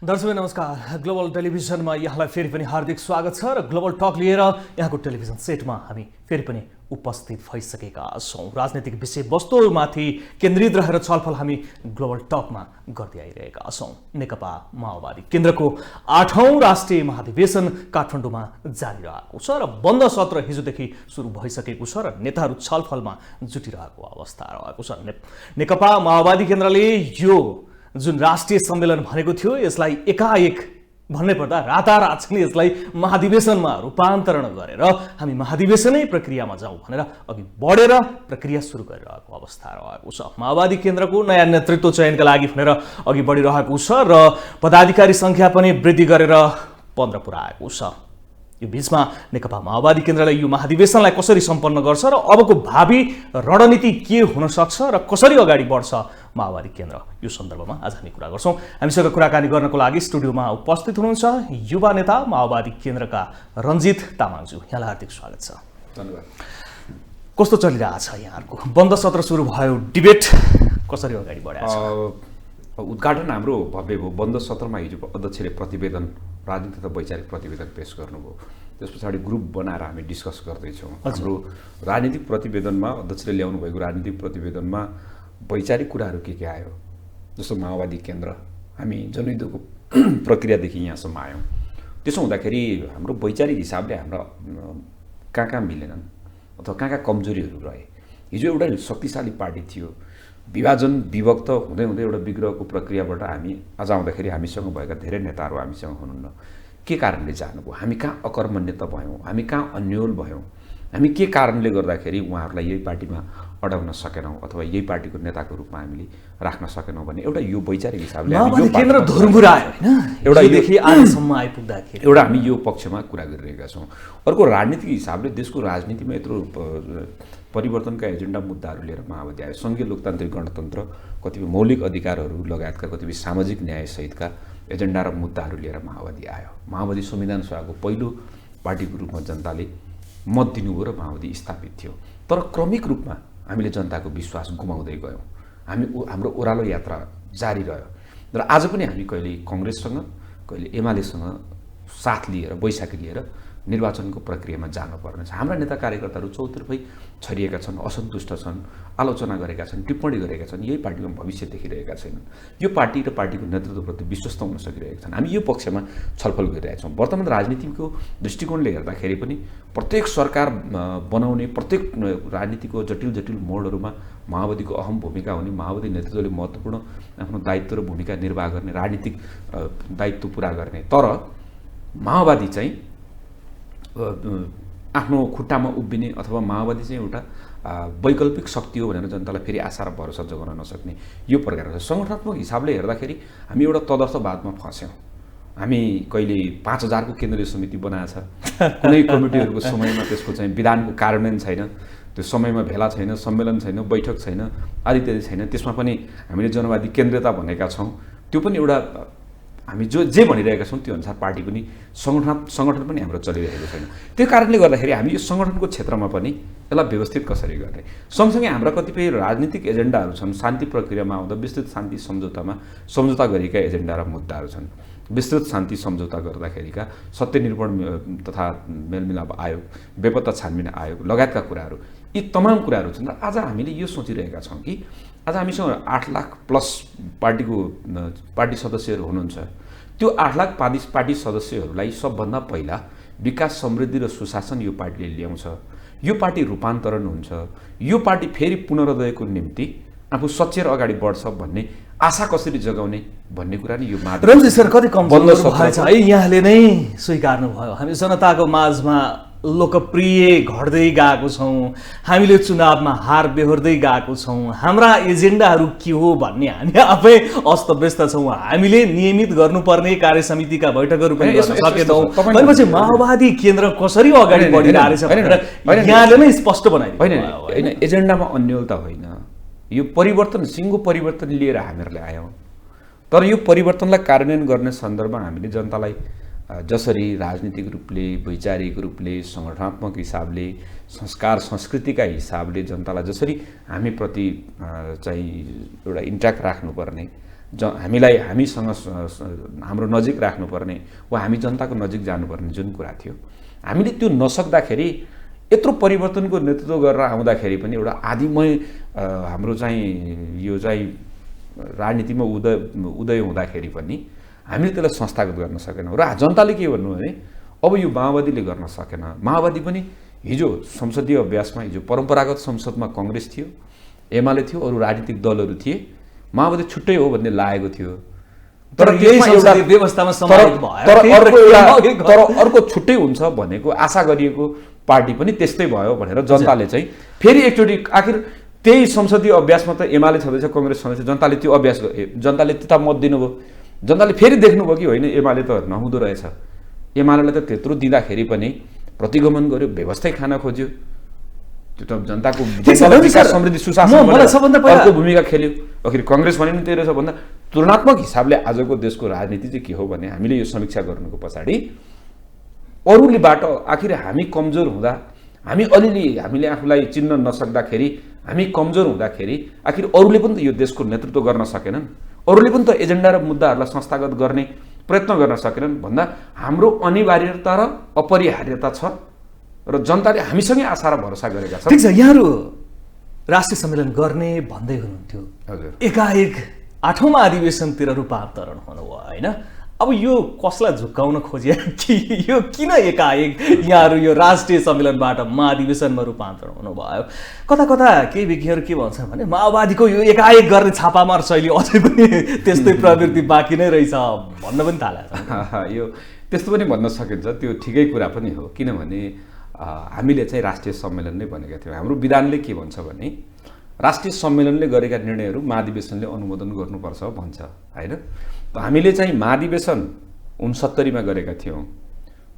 दर्शक नमस्कार। ग्लोबल टेलिभिजनमा यहाँलाई फेरि पनि हार्दिक स्वागत छ र ग्लोबल टक लिएर यहाँको टेलिभिजन सेटमा हामी फेरि पनि उपस्थित भइसकेका छौँ। राजनीतिक विषयवस्तुमाथि केन्द्रित रहेर छलफल हामी ग्लोबल टकमा गर्दै आइरहेका छौँ। नेकपा माओवादी केन्द्रको 8औं राष्ट्रिय महाधिवेशन काठमाडौँमा जारी रहेको छ र बन्द सत्र हिजोदेखि सुरु भइसकेको छ र नेताहरू छलफलमा जुटिरहेको अवस्था रहेको छ। नेकपा माओवादी केन्द्रले यो जुन राष्ट्रिय सम्मेलन भनेको थियो यसलाई एकाएक भन्नै पर्दा रातारात चाहिँ यसलाई महाधिवेशनमा रूपान्तरण गरेर हामी महाधिवेशनै प्रक्रियामा जाउँ भनेर अघि बढेर प्रक्रिया सुरु गरिरहेको अवस्था रहेको छ। माओवादी केन्द्रको नयाँ नेतृत्व चयनका लागि भनेर अघि बढिरहेको छ र पदाधिकारी संख्या पनि वृद्धि गरेर 15 पुर्याएको छ। यो बीचमा नेकपा माओवादी केन्द्रले यो महाधिवेशनलाई कसरी सम्पन्न गर्छ र अबको भावी रणनीति के हुन सक्छ र कसरी अगाडि बढ्छ माओवादी केन्द्र, यो सन्दर्भमा आज हामी कुरा गर्छौँ। हामीसँग कुराकानी गर्नको लागि स्टुडियोमा उपस्थित हुनुहुन्छ युवा नेता माओवादी केन्द्रका रञ्जित तामाङज्यू। यहाँलाई हार्दिक स्वागत छ। धन्यवाद। कस्तो चलिरहेछ यहाँहरूको? बन्द सत्र सुरु भयो, डिबेट कसरी अगाडि बढाएको छ? उद्घाटन हाम्रो भव्य भयो। बन्द सत्रमा हिजो अध्यक्षले प्रतिवेदन, राजनीतिक तथा वैचारिक प्रतिवेदन पेश गर्नुभयो। त्यस पछाडि ग्रुप बनाएर हामी डिस्कस गर्दैछौँ। हाम्रो राजनीतिक प्रतिवेदनमा अध्यक्षले ल्याउनु भएको राजनीतिक प्रतिवेदनमा वैचारिक कुराहरू के आयो, जस्तो माओवादी केन्द्र हामी जनयुद्धको प्रक्रियादेखि यहाँसम्म आयौँ। त्यसो हुँदाखेरि हाम्रो वैचारिक हिसाबले हाम्रा कहाँ मिलेनन् अथवा कहाँ कमजोरीहरू रहे। हिजो एउटा शक्तिशाली पार्टी थियो, विभाजन विभक्त हुँदै हुँदै एउटा विग्रहको प्रक्रियाबाट हामी आज आउँदाखेरि हामीसँग भएका धेरै नेताहरू हामीसँग हुनुहुन्न। के कारणले जानुभयो? हामी कहाँ अकर्मण्यता भयौँ? हामी कहाँ अन्योल भयौँ? हामी के कारणले गर्दाखेरि उहाँहरूलाई यही पार्टीमा अडाउन सकेनौँ अथवा यही पार्टीको नेताको रूपमा हामीले राख्न सकेनौँ भने एउटा यो वैचारिक हिसाबले केन्द्र धुरमुरायो हैन, एउटादेखि आजसम्म आइपुग्दाखेरि एउटा हामी यो पक्षमा कुरा गरिरहेका छौँ। अर्को राजनीतिक हिसाबले देशको राजनीतिमा यत्रो परिवर्तनका एजेन्डा मुद्दाहरू लिएर माओवादी आयो। सङ्घीय लोकतान्त्रिक गणतन्त्र, कतिपय मौलिक अधिकारहरू लगायतका कतिपय सामाजिक न्याय सहितका एजेन्डा र मुद्दाहरू लिएर माओवादी आयो। माओवादी संविधान सभाको पहिलो पार्टीको रूपमा जनताले मत दिनुभयो र माओवादी स्थापित थियो। तर क्रमिक रूपमा हामीले जनताको विश्वास गुमाउँदै गयौँ। हाम्रो ओह्रालो यात्रा जारी रह्यो र आज पनि हामी कहिले कङ्ग्रेससँग कहिले एमालेसँग साथ लिएर बैसाखी लिएर निर्वाचनको प्रक्रियामा जानुपर्ने छ। हाम्रा नेता कार्यकर्ताहरू चौतर्फै छरिएका छन्, असन्तुष्ट छन्, आलोचना गरेका छन्, टिप्पणी गरेका छन्, यही पार्टीमा भविष्य देखिरहेका छैनन्। यो पार्टी र पार्टीको नेतृत्वप्रति विश्वस्त हुन सकिरहेका छन्। हामी यो पक्षमा छलफल गरिरहेका छौँ। वर्तमान राजनीतिको दृष्टिकोणले हेर्दाखेरि पनि प्रत्येक सरकार बनाउने, प्रत्येक राजनीतिको जटिल मोडहरूमा माओवादीको अहम भूमिका हुने, माओवादी नेतृत्वले महत्त्वपूर्ण आफ्नो दायित्व र भूमिका निर्वाह गर्ने, राजनीतिक दायित्व पुरा गर्ने। तर माओवादी चाहिँ आफ्नो खुट्टामा उभिने अथवा माओवादी चाहिँ एउटा वैकल्पिक शक्ति हो भनेर जनतालाई फेरि आशा र भरोसा जगाउन नसक्ने यो प्रकार छ। सङ्गठनात्मक हिसाबले हेर्दाखेरि हामी एउटा तदर्थवादमा फस्यौँ। हामी कहिले 5000 को केन्द्रीय समिति बनाएछ, कुनै कमिटीहरूको समयमा त्यसको चाहिँ विधानको कार्यान्वयन छैन, त्यो समयमा भेला छैन, सम्मेलन छैन, बैठक छैन, आदि इत्यादि छैन। त्यसमा पनि हामीले जनवादी केन्द्रता भनेका छौँ। त्यो पनि एउटा हामी जे भनिरहेका छौँ त्यो अनुसार पार्टी पनि सङ्गठन पनि हाम्रो चलिरहेको छैन। त्यो कारणले गर्दाखेरि हामी यो सङ्गठनको क्षेत्रमा पनि यसलाई व्यवस्थित कसरी गर्ने, सँगसँगै हाम्रा कतिपय राजनीतिक एजेन्डाहरू छन्। शान्ति प्रक्रियामा आउँदा विस्तृत शान्ति सम्झौता गरेका एजेन्डा र मुद्दाहरू छन्। विस्तृत शान्ति सम्झौता गर्दाखेरिका सत्यनिरूपण तथा मेलमिलाप आयोग, बेपत्ता छानबिन आयोग लगायतका कुराहरू, यी तमाम कुराहरू छन्। र आज हामीले यो सोचिरहेका छौँ कि आज हामीसँग 8 लाख प्लस पार्टी सदस्यहरू हुनुहुन्छ। त्यो 8 लाख पार्टी सदस्यहरूलाई सबभन्दा पहिला विकास, समृद्धि र सुशासन यो पार्टीले ल्याउँछ। यो पार्टी रूपान्तरण हुन्छ। यो पार्टी फेरि पुनरोदयको निम्ति आफू सचेर अगाडि बढ्छ भन्ने आशा कसरी जगाउने भन्ने कुरा नि यो माध्यम। रञ्जित सर, कति कमजोर भएछ है, यहाँले नै स्वीकार्नु भयो। हामी जनताको माझमा लोकप्रिय घट्दै गएको छौँ, हामीले चुनावमा हार बेहोर्दै गएको छौँ, हाम्रा एजेन्डाहरू के हो भन्ने हामी आफै अस्तव्यस्त छौँ। हामीले नियमित गर्नुपर्ने कार्य समितिका बैठकहरू पनि गर्न सकेनौँ। भनेपछि माओवादी केन्द्र कसरी अगाडि बढिरहेको छ भनेर यहाँले नै स्पष्ट बनाइदिनु होइन। एजेन्डामा अन्योलता होइन, यो परिवर्तन, सिङ्गो परिवर्तन लिएर हामीहरूले आयौँ। तर यो परिवर्तनलाई कार्यान्वयन गर्ने सन्दर्भमा हामीले जनतालाई जसरी राजनीतिक रूपले, वैचारिक रूपले, सङ्गठनात्मक हिसाबले, संस्कार संस्कृतिका हिसाबले जनतालाई जसरी हामीप्रति चाहिँ एउटा इन्ट्याक्ट राख्नुपर्ने, हामीसँग हाम्रो नजिक राख्नुपर्ने वा हामी जनताको नजिक जानुपर्ने जुन कुरा थियो, हामीले त्यो नसक्दाखेरि यत्रो परिवर्तनको नेतृत्व गरेर आउँदाखेरि पनि एउटा आदिमय हाम्रो चाहिँ यो चाहिँ राजनीतिमा उदय हुँदाखेरि पनि हामीले त्यसलाई संस्थागत गर्न सकेनौँ। र जनताले के भन्नु भने अब यो माओवादीले गर्न सकेन। माओवादी पनि हिजो संसदीय अभ्यासमा, हिजो परम्परागत संसदमा कङ्ग्रेस थियो, एमाले थियो, अरू राजनीतिक दलहरू थिए, माओवादी छुट्टै हो भन्ने लागेको थियो। तर अर्को छुट्टै हुन्छ भनेको आशा गरिएको पार्टी पनि त्यस्तै भयो भनेर जनताले चाहिँ फेरि एकचोटि आखिर त्यही संसदीय अभ्यासमा त एमाले छँदैछ, कङ्ग्रेस छँदैछ, जनताले त्यो अभ्यास जनताले त्यता मत दिनुभयो। जनताले फेरि देख्नुभयो कि होइन एमाले त नहुँदो रहेछ। एमालेलाई त त्यत्रो दिँदाखेरि पनि प्रतिगमन गर्यो, व्यवस्थै खान खोज्यो, त्यो त जनताको समृद्धि सुशासन अर्को भूमिका खेल्यो। आखिर कङ्ग्रेस भने नि त्यही रहेछ भन्दा तुलनात्मक हिसाबले आजको देशको राजनीति चाहिँ के हो भने हामीले यो समीक्षा गर्नुको पछाडि अरूलेबाट आखिर हामी कमजोर हुँदा, हामी अलिअलि हामीले आफूलाई चिन्न नसक्दाखेरि, हामी कमजोर हुँदाखेरि आखिर अरूले पनि त यो देशको नेतृत्व गर्न सकेनन्, अरूले पनि त एजेन्डा र मुद्दाहरूलाई संस्थागत गर्ने प्रयत्न गर्न सकेनन् भन्दा हाम्रो अनिवार्यता र अपरिहार्यता छ र जनताले हामीसँगै आशा र भरोसा गरेका छन्। ठिक छ, यहाँहरू राष्ट्रिय सम्मेलन गर्ने भन्दै हुनुहुन्थ्यो, हजुर, एकाएक 8औं अधिवेशनतिर रूपान्तरण हुनुभयो होइन। अब यो कसलाई झुक्काउन खोजे कि यो किन एकाएक यहाँहरू यो राष्ट्रिय सम्मेलनबाट महाधिवेशनमा रूपान्तरण हुनुभयो? कता कता केही विज्ञहरू के भन्छन् भने माओवादीको यो एकाएक गर्ने छापामार शैली अझै पनि त्यस्तै प्रवृत्ति बाँकी नै रहेछ भन्न पनि थालेको छ। यो त्यस्तो पनि भन्न सकिन्छ, त्यो ठिकै कुरा पनि हो। किनभने हामीले चाहिँ राष्ट्रिय सम्मेलन नै भनेका थियौँ। हाम्रो विधानले के भन्छ भने राष्ट्रिय सम्मेलनले गरेका निर्णयहरू महाधिवेशनले अनुमोदन गर्नुपर्छ भन्छ होइन। हामीले चाहिँ महाधिवेशन 69मा गरेका थियौँ।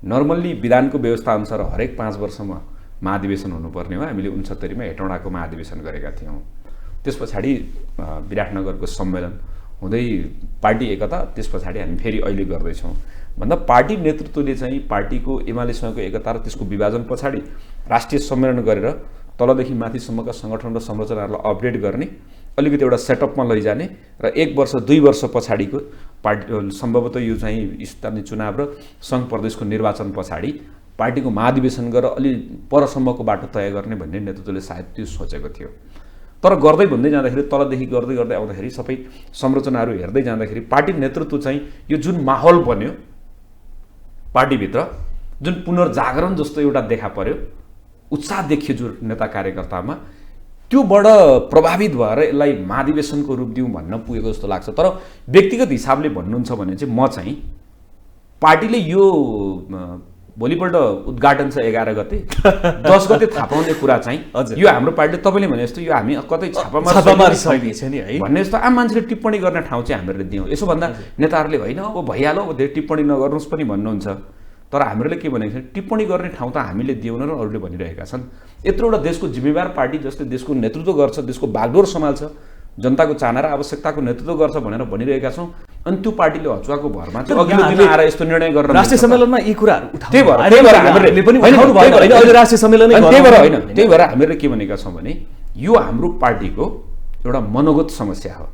नर्मल्ली विधानको व्यवस्था अनुसार हरेक 5 वर्षमा महाधिवेशन हुनुपर्ने हो। हामीले 69मा हेटौँडाको महाधिवेशन गरेका थियौँ। त्यस पछाडि विराटनगरको सम्मेलन हुँदै पार्टी एकता, त्यस पछाडि हामी फेरि अहिले गर्दैछौँ भन्दा पार्टी नेतृत्वले चाहिँ पार्टीको एमालेसँगको एकता र त्यसको विभाजन पछाडि राष्ट्रिय सम्मेलन गरेर तलदेखि माथिसम्मका सङ्गठन र संरचनाहरूलाई अपडेट गर्ने, अलिकति एउटा सेटअपमा लैजाने र 1 वर्ष 2 वर्ष पछाडिको पार्टी सम्भवतः यो चाहिँ स्थानीय चुनाव र सङ्घ प्रदेशको निर्वाचन पछाडि पार्टीको महाधिवेशन गरेर अलि परसम्मको बाटो तय गर्ने भन्ने नेतृत्वले सायद त्यो सोचेको थियो। तर गर्दै भन्दै जाँदाखेरि तलदेखि गर्दै गर्दै आउँदाखेरि सबै संरचनाहरू हेर्दै जाँदाखेरि पार्टी नेतृत्व चाहिँ यो जुन माहौल बन्यो पार्टीभित्र, जुन पुनर्जागरण जस्तो एउटा देखा पर्यो, उत्साह देखियो जो नेता कार्यकर्तामा, त्योबाट प्रभावित भएर यसलाई महाधिवेशनको रूप दिउँ भन्न पुगेको जस्तो लाग्छ। तर व्यक्तिगत हिसाबले भन्नुहुन्छ भने चाहिँ म चाहिँ पार्टीले यो भोलिपल्ट उद्घाटन छ 11 गते 10 गते थाहा पाउने कुरा चाहिँ यो हाम्रो पार्टीले तपाईँले भने जस्तो यो हामी कतै छापामार छ नि है भन्ने जस्तो आम मान्छेले टिप्पणी गर्ने ठाउँ चाहिँ हामीहरूले दियौँ। यसो भन्दा नेताहरूले होइन अब भइहाल्यो, अब धेरै टिप्पणी नगर्नुहोस् पनि भन्नुहुन्छ। तर हामीहरूले के भनेको छ, टिप्पणी गर्ने ठाउँ त हामीले दिउन र अरूले भनिरहेका छन्। यत्रो एउटा देशको जिम्मेवार पार्टी जसले देशको नेतृत्व गर्छ, देशको बागडोर सम्हाल्छ, जनताको चाहना र आवश्यकताको नेतृत्व गर्छ भनेर भनिरहेका छौँ। अनि त्यो पार्टीले हचुवाको भरमा चाहिँ अघिल्लो दिन आएर यस्तो निर्णय गरेर राष्ट्रिय सम्मेलनमा यी कुराहरू त्यही भएर हामीले पनि राष्ट्रिय सम्मेलन त्यही भएर हामीले के भनेका छौँ भने यो हाम्रो पार्टीको एउटा मनोगत समस्या हो।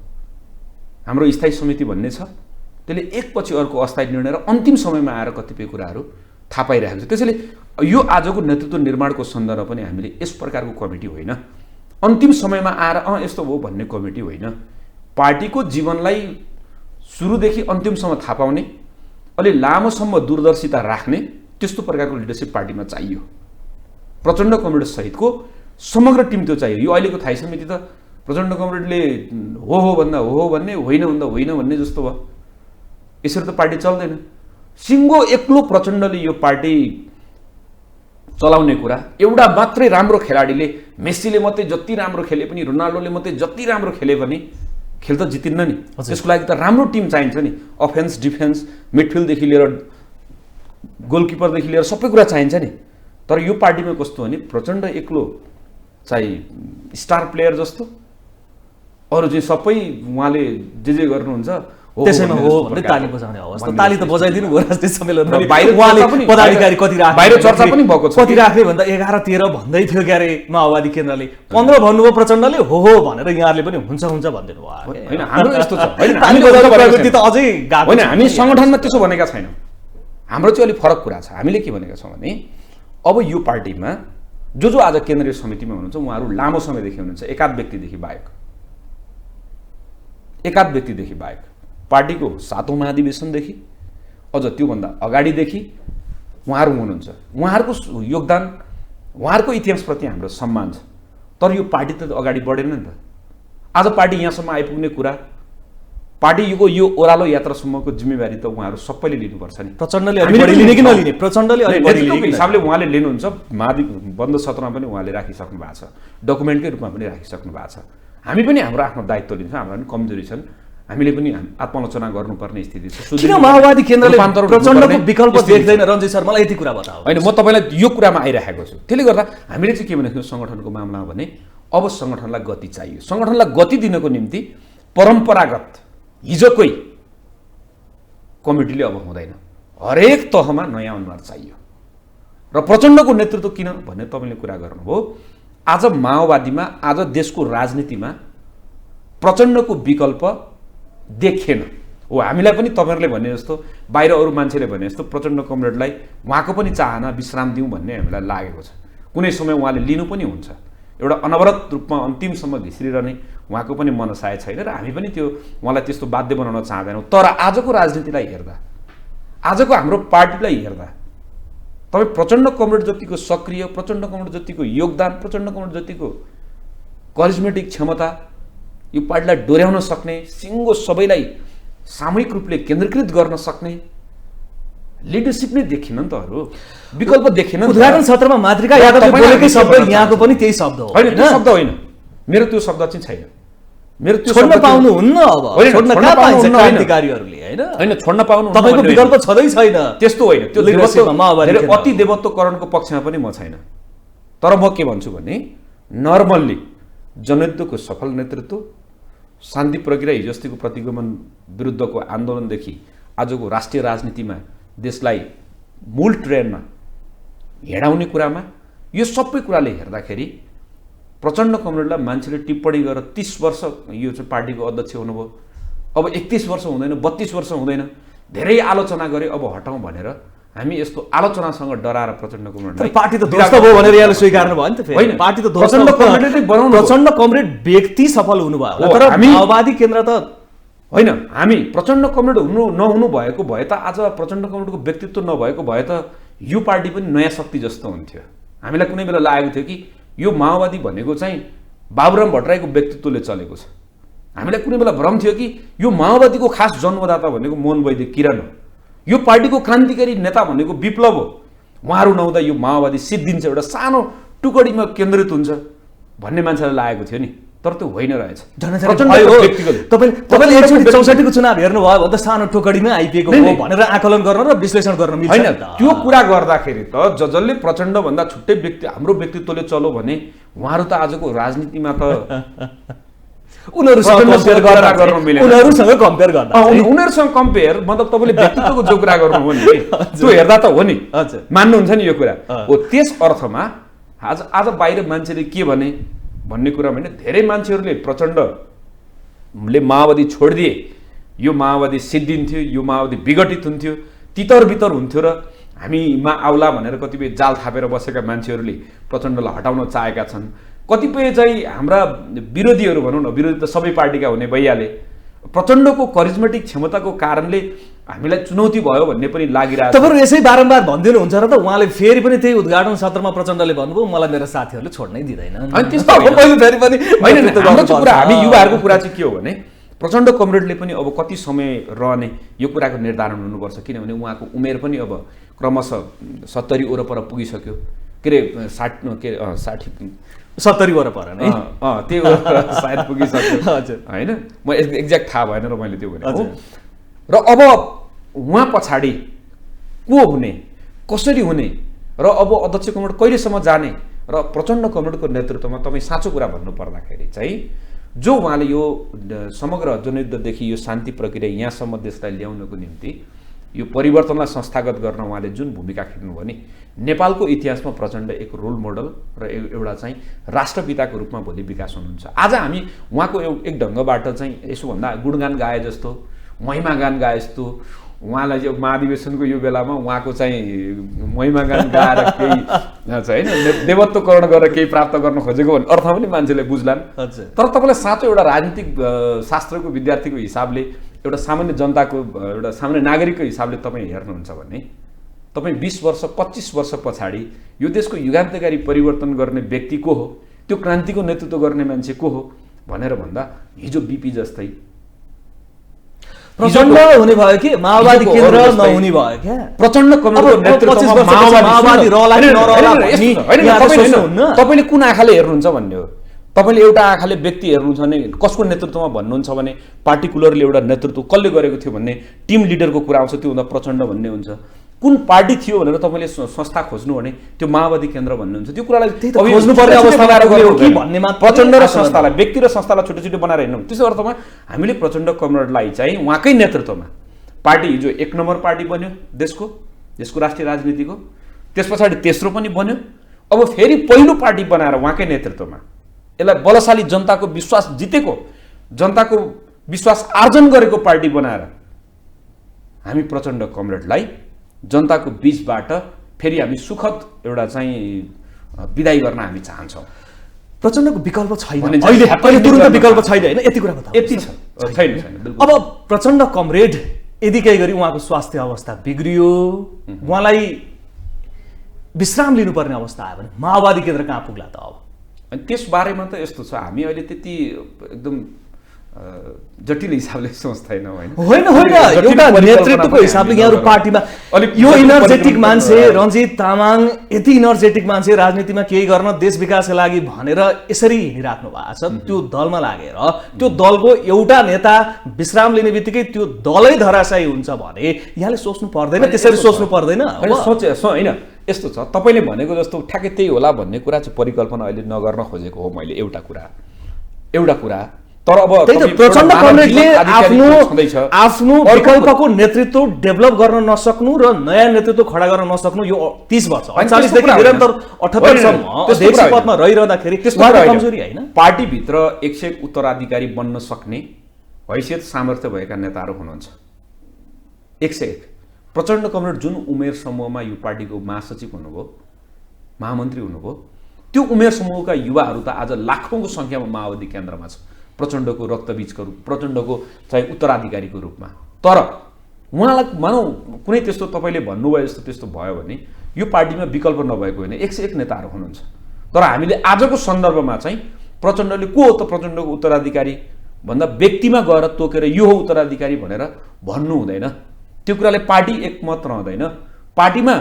हाम्रो स्थायी समिति भन्ने छ, त्यसले एकपछि अर्को अस्थायी निर्णय र अन्तिम समयमा आएर कतिपय कुराहरू थाहा पाइरहेको छ। त्यसैले यो आजको नेतृत्व निर्माणको सन्दर्भमा पनि हामीले यस प्रकारको कमिटी होइन, अन्तिम समयमा आएर यस्तो हो भन्ने कमिटी होइन। पार्टीको जीवनलाई सुरुदेखि अन्तिमसम्म थाहा पाउने, अलि लामोसम्म दूरदर्शिता राख्ने त्यस्तो प्रकारको लिडरसिप पार्टीमा चाहियो। प्रचण्ड कमरेड सहितको समग्र टिम त्यो चाहियो। यो अहिलेको थाई समिति त प्रचण्ड कमरेडले हो भन्दा हो भन्ने, होइन भन्दा होइन भन्ने जस्तो भयो। यसरी त पार्टी चल्दैन। सिङ्गो एक्लो प्रचण्डले यो पार्टी चलाउने कुरा, एउटा मात्रै राम्रो खेलाडीले, मेस्सीले मात्रै जति राम्रो खेले पनि, रोनाल्डोले मात्रै जति राम्रो खेले पनि खेल त जितिन्न नि। त्यसको लागि त राम्रो टिम चाहिन्छ नि। अफेन्स, डिफेन्स, मिडफिल्डदेखि लिएर गोलकिपरदेखि लिएर सबै कुरा चाहिन्छ नि। तर यो पार्टीमा कस्तो भने प्रचण्ड एक्लो चाहिँ स्टार प्लेयर जस्तो, अरू चाहिँ सबै उहाँले जे गर्नुहुन्छ त्यसैमा भन्ने हो जस्तो भन्दै प्रकारले ताली बजाउने अवस्था भन्ने ताली त जस्तो बजाइदिनु भयो राजनीति सम्मेलनमा र बाहिर उहाँले चर्चा पनि- पदाधिकारी कति राख्ने बाहिर चर्चा पनि भएको छ कति कि- राख्ने भन्दा 11-13 भन्दै थियो क्यारे माओवादी केन्द्रले 15 भन्नुभयो प्रचण्डले हो भनेर यहाँहरूले पनि हुन्छ भनिदिनु भयो होइन हाम्रो यस्तो छ होइन ताली हामीले बजाउने भनेको प्रवृत्ति त छैन। अझै गएको होइन छ। हामी सङ्गठनमा त्यसो भनेका छैनौँ हाम्रो चाहिँ अलिक फरक कुरा छ हामीले के भनेका छौँ भने अब यो पार्टीमा जो आज केन्द्रीय समितिमा हुनुहुन्छ उहाँहरू लामो समयदेखि हुनुहुन्छ एकाध व्यक्तिदेखि बाहेक पार्टीको 7औं महाधिवेशनदेखि अझ त्योभन्दा अगाडिदेखि उहाँहरू हुनुहुन्छ उहाँहरूको योगदान उहाँहरूको इतिहासप्रति हाम्रो सम्मान छ तर यो पार्टी त अगाडि बढेन नि त आज पार्टी यहाँसम्म आइपुग्ने कुरा पार्टीको यो ओह्रालो यात्रासम्मको जिम्मेवारी त उहाँहरू सबैले लिनुपर्छ नि प्रचण्डले अलि बढी लिने कि नलिने प्रचण्डले अलि बढी लिने नेतृत्वको कि हिसाबले उहाँले लिनुहुन्छ बन्द सत्रमा पनि उहाँले राखिसक्नु भएको छ डकुमेन्टकै रूपमा पनि राखिसक्नु भएको छ हामी पनि हाम्रो आफ्नो दायित्व लिन्छौँ हाम्रो पनि कमजोरी छन् हामीले पनि आत्मालोचना गर्नुपर्ने स्थिति छ किन माओवादी केन्द्रले रूपान्तरण प्रचण्डको हुनुपर्ने विकल्प स्थिति छ। देख्दैन रञ्जित सर मलाई यति कुरा बताऊ होइन म तपाईँलाई यो कुरामा आइरहेको छु त्यसले गर्दा हामीले चाहिँ के भनेको थियौँ सङ्गठनको मामलामा भने अब सङ्गठनलाई गति चाहियो सङ्गठनलाई गति दिनको निम्ति परम्परागत हिजोकै कमिटीले अब हुँदैन हरेक तहमा नयाँ अनुहार चाहियो र प्रचण्डको नेतृत्व किन भन्ने तपाईँले कुरा गर्नुभयो आज माओवादीमा आज देशको राजनीतिमा प्रचण्डको विकल्प देखिएन हो हामीलाई पनि तपाईँहरूले भने जस्तो बाहिर अरू मान्छेले भने जस्तो प्रचण्ड कमरेडलाई उहाँको पनि चाहना विश्राम दिउँ भन्ने हामीलाई लागेको छ कुनै समय उहाँले लिनु पनि हुन्छ एउटा अनवरत रूपमा अन्तिमसम्म घिस्रिरहने उहाँको पनि मनसाय छैन र हामी पनि त्यो उहाँलाई त्यस्तो बाध्य बनाउन चाहँदैनौँ तर आजको राजनीतिलाई हेर्दा आजको हाम्रो पार्टीलाई हेर्दा तपाईँ प्रचण्ड कमरेड जतिको सक्रिय प्रचण्ड कमरेड जतिको योगदान प्रचण्ड कमरेड जतिको करिज्मेटिक क्षमता यो पार्टीलाई डोर्याउन सक्ने सिङ्गो सबैलाई सामूहिक रूपले केन्द्रीकृत गर्न सक्ने लिडरसिप नै देखिन नि त अरू विकल्प देखिन नि त। उद्घाटन सत्रमा मातृका यादवले तपाईँलाई बोलेकै के शब्द भन्न यहाँको चाहन्छु? पनि त्यही शब्द हो होइन त्यो होइन? शब्द होइन मेरो त्यो शब्द चाहिँ छैन मेरो त्यो छोड्न शब्द पाउनु हुन्न अब होइन, छोड्न छोड्न कहाँ पाउनु पाइन्छ हुन्न, होइन। क्रान्तिकारीहरूले होइन होइन छोड्न पाउनु हुन्न तपाईँको भन्ने विकल्प होइन। छँदै छैन त्यस्तो होइन त्यो लिडरसिपमा माओवादी धेरै केन्द्र। अति देवत्वकरणको पक्षमा पनि म छैन तर म के भन्छु भने नर्मल्ली जनयुद्धको सफल नेतृत्व शान्ति प्रक्रिया हिजो अस्तिको प्रतिगमन विरुद्धको आन्दोलनदेखि आजको राष्ट्रिय राजनीतिमा देशलाई मूल ट्रेनमा हिँडाउने कुरामा यो सबै कुराले हेर्दाखेरि प्रचण्ड कमरेडलाई मान्छेले टिप्पणी गरेर 30 वर्ष यो चाहिँ पार्टीको अध्यक्ष हुनुभयो अब 31 वर्ष हुँदैन 32 वर्ष हुँदैन धेरै आलोचना गरे अब हटाउँ भनेर हामी यस्तो आलोचनासँग डराएर प्रचण्ड तर कमरेडलाई पार्टी त ध्वस्त भयो भनेर यहाँले स्वीकार्नु भयो नि त फेरि होइन, पार्टी त प्रचण्ड कमरेडले नै बनाउनु भयो। प्रचण्ड कमरेड व्यक्ति सफल हुनुभयो होला हो, तर हामी- माओवादी केन्द्र त होइन हामी प्रचण्ड कमरेड हुनु नहुनु भएको भए त आज प्रचण्ड कमरेडको व्यक्तित्व नभएको भए त यो पार्टी पनि नयाँ शक्ति जस्तो हुन्थ्यो हामीलाई कुनै बेला लागेको थियो कि यो माओवादी भनेको चाहिँ बाबुराम भट्टराईको व्यक्तित्वले चलेको छ हामीलाई कुनै बेला भ्रम थियो कि यो माओवादीको खास जन्मदाता भनेको मोहन वैद्य किरण हो यो पार्टीको क्रान्तिकारी नेता भनेको विप्लव हो उहाँहरू नहुँदा यो माओवादी सिद्धिन्छ एउटा सानो टुकडीमा केन्द्रित हुन्छ भन्ने मान्छेलाई लागेको थियो नि तर त्यो होइन रहेछ प्रचण्डको व्यक्तिगत तपाईँले एकचोटि 64 को चुनाव हेर्नुभयो भने त सानो टोकडीमा आइपिएको नहीं, हो नहीं। भनेर आकलन गर्न र विश्लेषण गर्न मिल्छ होइन नि त। त्यो कुरा गर्दाखेरि त जसले प्रचण्डभन्दा छुट्टै व्यक्ति हाम्रो व्यक्तित्वले चलो भने उहाँहरू त आजको राजनीतिमा त उनीहरूसँग प्रचण्डसँग कम्पेयर कुरा गर्न गर्न मिलेन। उनीहरूसँग कम्पेयर गर्न उनीहरूसँग कम्पेयर मतलब तपाईँले व्यक्तित्वको जो कुरा गर्नुभयो नि त्यो हेर्दा त हो नि हजुर। मान्नुहुन्छ नि यो कुरा हो त्यस अर्थमा आज आज बाहिर मान्छेले के भने भन्ने कुरा भने धेरै मान्छेहरूले प्रचण्डले माओवादी छोडिदिए यो माओवादी सिद्धिन्थ्यो यो माओवादी विघटित हुन्थ्यो तितर बितर हुन्थ्यो र हामीमा आउला भनेर कतिपय जाल थापेर बसेका मान्छेहरूले प्रचण्डलाई हटाउन चाहेका छन् कतिपय चाहिँ हाम्रा विरोधीहरू भनौँ न विरोधी त सबै पार्टीका हुने भइहाले प्रचण्डको करिज्मेटिक क्षमताको कारणले हामीलाई चुनौती भयो भन्ने पनि लागिरहेको छ तपाईँहरू यसै बारम्बार भनिदिनुहुन्छ र त उहाँले फेरि पनि त्यही उद्घाटन सत्रमा प्रचण्डले भन्नुभयो मलाई मेरो साथीहरूले छोड्नै दिँदैन अनि त्यस्तो होइन। मैले फेरि पनि होइन नेतृत्व हाम्रो चाहिँ कुरा हामी गर्नुपर्छ। युवाहरूको कुरा चाहिँ के हो भने प्रचण्ड कमरेडले पनि अब कति समय रहने यो कुराको निर्धारण हुनुपर्छ किनभने उहाँको उमेर पनि अब क्रमशः 70 वरपर पुगिसक्यो के अरे 60 70 वरपर नै त्यो सायद पुगिसक्यो हजुर। होइन म एक्ज्याक्ट थाहा भएन र मैले त्यो भनेको हजुर। र अब उहाँ पछाडि को हुने कसरी हुने र अब अध्यक्ष कमरेड कहिलेसम्म जाने र प्रचण्ड कमरेडको नेतृत्वमा तपाईँ साँचो कुरा भन्नु पर्दाखेरि चाहिँ जो उहाँले यो समग्र जनयुद्धदेखि यो शान्ति प्रक्रिया यहाँसम्म देशलाई ल्याउनको निम्ति यो परिवर्तनलाई संस्थागत गर्न उहाँले जुन भूमिका खेल्नुभयो नि, नेपालको इतिहासमा प्रचण्ड एक रोल मोडल र एउटा चाहिँ राष्ट्रपिताको रूपमा भोलि विकास हुनुहुन्छ। आज हामी उहाँको एक ढङ्गबाट चाहिँ यसो भन्दा गुणगान गाए जस्तो, महिमागान गाए जस्तो, उहाँलाई यो महाधिवेशनको यो बेलामा उहाँको चाहिँ महिमागान गाएर केही होइन देवत्वकरण गरेर केही प्राप्त गर्न खोजेको भन्ने अर्थ पनि मान्छेले बुझ्लान्। तर तपाईँलाई साँचो एउटा राजनीतिक शास्त्रको विद्यार्थीको हिसाबले, एउटा सामान्य जनताको, एउटा सामान्य नागरिकको हिसाबले तपाईँ हेर्नुहुन्छ भने तपाईँ 20 वर्ष 25 वर्ष पछाडि यो देशको युगान्तकारी परिवर्तन गर्ने व्यक्ति को हो, त्यो क्रान्तिको नेतृत्व गर्ने मान्छे को हो भनेर भन्दा हिजो बिपी जस्तै प्रचण्ड हुने भयो कि माओवादी केन्द्र नहुने भयो क्या? प्रचण्ड कमरेडको नेतृत्वमा माओवादी रहला कि नरहला भन्ने तपाईले कुन आँखाले हेर्नुहुन्छ भन्ने हो। तपाईले एउटा आँखाले व्यक्ति हेर्नुहुन्छ भने कसको नेतृत्वमा भन्नुहुन्छ भने पार्टिकुलरली एउटा नेतृत्व कसले गरेको थियो भन्ने टिम लिडरको कुरा आउँछ, त्यो हुँदा प्रचण्ड भन्ने हुन्छ। कुन पार्टी थियो भनेर तपाईँले संस्था खोज्नु भने त्यो माओवादी केन्द्र भन्नुहुन्छ। त्यो कुरालाई खोज्नुपर्ने अवस्थामा गयो कि भन्नेमा प्रचण्ड र संस्थालाई, व्यक्ति र संस्थालाई छुट्टै छुट्टै बनाएर हिँड्नु। त्यसो अर्थमा हामीले प्रचण्ड कमरेडलाई चाहिँ उहाँकै नेतृत्वमा पार्टी हिजो 1 नम्बर पार्टी बन्यो देशको राष्ट्रिय राजनीतिको, त्यस पछाडि तेस्रो पनि बन्यो, अब फेरि पहिलो पार्टी बनाएर उहाँकै नेतृत्वमा यसलाई बलशाली जनताको विश्वास जितेको, जनताको विश्वास आर्जन गरेको पार्टी बनाएर हामी प्रचण्ड कमरेडलाई जनताको बीचबाट फेरि हामी सुखद एउटा चाहिँ विदाई गर्न हामी चाहन्छौँ। प्रचण्डको विकल्प छैन अहिले तुरुन्त विकल्प छैन होइन, यति कुरा बताऊ। यति छैन। अब प्रचण्ड कमरेड यदि केही गरी उहाँको स्वास्थ्य अवस्था बिग्रियो, उहाँलाई विश्राम लिनुपर्ने अवस्था आयो भने माओवादी केन्द्र कहाँ पुग्ला त? अब अनि त्यस बारेमा त यस्तो छ, हामी अहिले त्यति एकदम जटिल हिसाबले सोच्दैनौँ होइन एउटा नेतृत्वको हिसाबले यहाँहरू पार्टीमा यो इनर्जेटिक मान्छे रञ्जित तामाङ यति इनर्जेटिक मान्छे राजनीतिमा केही गर्न देश विकासका लागि भनेर यसरी हिँडिराख्नु भएको छ। त्यो दलमा लागेर त्यो दलको एउटा नेता विश्राम लिने बित्तिकै त्यो दलै धराशायी हुन्छ भने यहाँले सोच्नु पर्दैन, त्यसरी सोच्नु पर्दैन? होइन यस्तो छ, तपाईँले भनेको जस्तो ठ्याक्कै त्यही होला भन्ने कुरा चाहिँ परिकल्पना अहिले नगर्न खोजेको हो मैले। एउटा कुरा तर अब प्रचण्ड कमरेडले आफ्नो विकल्पको नेतृत्व डेभलप गर्न नसक्नु र नयाँ नेतृत्व खडा गर्न नसक्नु यो 30 वर्ष 48 देखि निरन्तर 78 सम्म अध्यक्ष पदमा रहिरहँदाखेरि त्यसको कमजोरी हैन? पार्टीभित्र 101 उत्तराधिकारी बन्न सक्ने हैसियत सामर्थ्य भएका नेताहरू हुनुहुन्छ 101। प्रचण्ड कमरेड जुन उमेर समूहमा यो पार्टीको महासचिव हुनुभयो, महामन्त्री हुनुभयो, त्यो उमेर समूहका युवाहरू त आज लाखौंको संख्यामा माओवादी केन्द्रमा छ प्रचण्डको रक्तबीजको रूप, प्रचण्डको चाहिँ उत्तराधिकारीको रूपमा। तर उहाँलाई मानौ कुनै त्यस्तो तपाईँले भन्नुभयो जस्तो त्यस्तो भयो भने यो पार्टीमा विकल्प नभएको होइन, 101 नेताहरू हुनुहुन्छ। तर हामीले आजको सन्दर्भमा चाहिँ प्रचण्डले को हो त प्रचण्डको उत्तराधिकारी भन्दा व्यक्तिमा गएर तोकेर यो हो उत्तराधिकारी भनेर भन्नु हुँदैन। त्यो कुराले पार्टी एकमत रहँदैन। पार्टीमा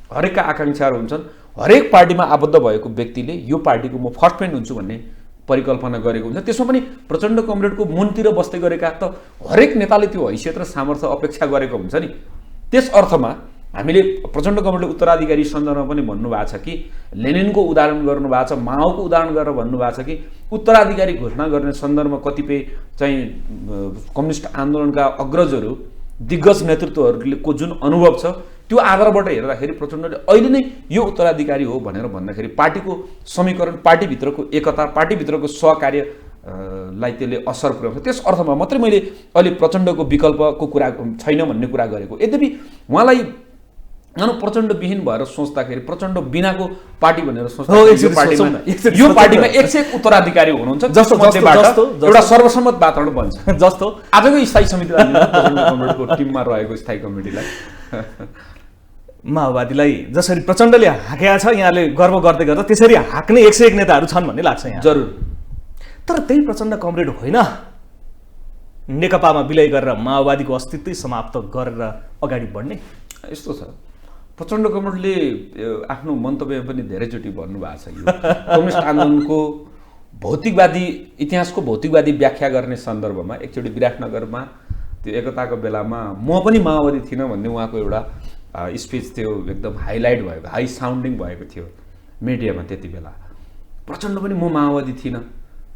हरेकका आकाङ्क्षाहरू हुन्छन्। हरेक पार्टीमा आबद्ध भएको व्यक्तिले यो पार्टीको म फर्स्ट फ्रेन्ड हुन्छु भन्ने परिकल्पना गरेको हुन्छ। त्यसमा पनि प्रचण्ड कमरेडको मुनतिर बस्दै गरेका त हरेक नेताले त्यो हैसियत र सामर्थ्य अपेक्षा गरेको हुन्छ नि। त्यस अर्थमा हामीले प्रचण्ड कमरेडले उत्तराधिकारी सन्दर्भमा पनि भन्नुभएको छ कि लेनिनको उदाहरण गर्नुभएको छ, माओको उदाहरण गरेर भन्नुभएको छ कि उत्तराधिकारी घोषणा गर्ने सन्दर्भमा कतिपय चाहिँ कम्युनिस्ट आन्दोलनका अग्रजहरू दिग्गज नेतृत्वहरूको जुन अनुभव छ त्यो आधारबाट हेर्दाखेरि प्रचण्डले अहिले नै यो उत्तराधिकारी हो भनेर भन्दाखेरि पार्टीको समीकरण, पार्टीभित्रको एकता, पार्टीभित्रको सहकार्यलाई त्यसले असर पुर्याउँछ। त्यस अर्थमा मात्रै मैले अहिले प्रचण्डको विकल्पको कुरा छैन भन्ने कुरा गरेको। यद्यपि उहाँलाई प्रचण्ड विहीन भएर सोच्दाखेरि प्रचण्ड बिनाको पार्टी भनेर सोच्दा यो पार्टीमा 101 उत्तराधिकारी हुनुहुन्छ जस्तो एउटा सर्वसम्मत वातावरण बन्छ। जस्तो आजको स्थायी समितिलाई कमरेडको टिममा रहेको स्थायी कमिटीलाई माओवादीलाई जसरी प्रचण्डले हाकेका छ यहाँले गर्व गर्दै गर्दा त्यसरी हाक्ने 101 नेताहरू छन् भन्ने लाग्छ यहाँ। जरुर। तर त्यही प्रचण्ड कमरेड होइन नेकपामा विलय गरेर माओवादीको अस्तित्वै समाप्त गरेर अगाडि बढ्ने? यस्तो छ, प्रचण्ड कमरेडले आफ्नो मन्तव्यमा पनि धेरैचोटि भन्नुभएको छ यो कम्युनिस्ट आन्दोलनको भौतिकवादी इतिहासको भौतिकवादी व्याख्या गर्ने सन्दर्भमा एकचोटि विराटनगरमा त्यो एकताको बेलामा म पनि माओवादी थिइनँ भन्ने उहाँको एउटा स्पिच थियो, एकदम हाइलाइट भएको, हाई साउन्डिङ भएको थियो मिडियामा। त्यति बेला प्रचण्ड पनि म माओवादी थिइनँ,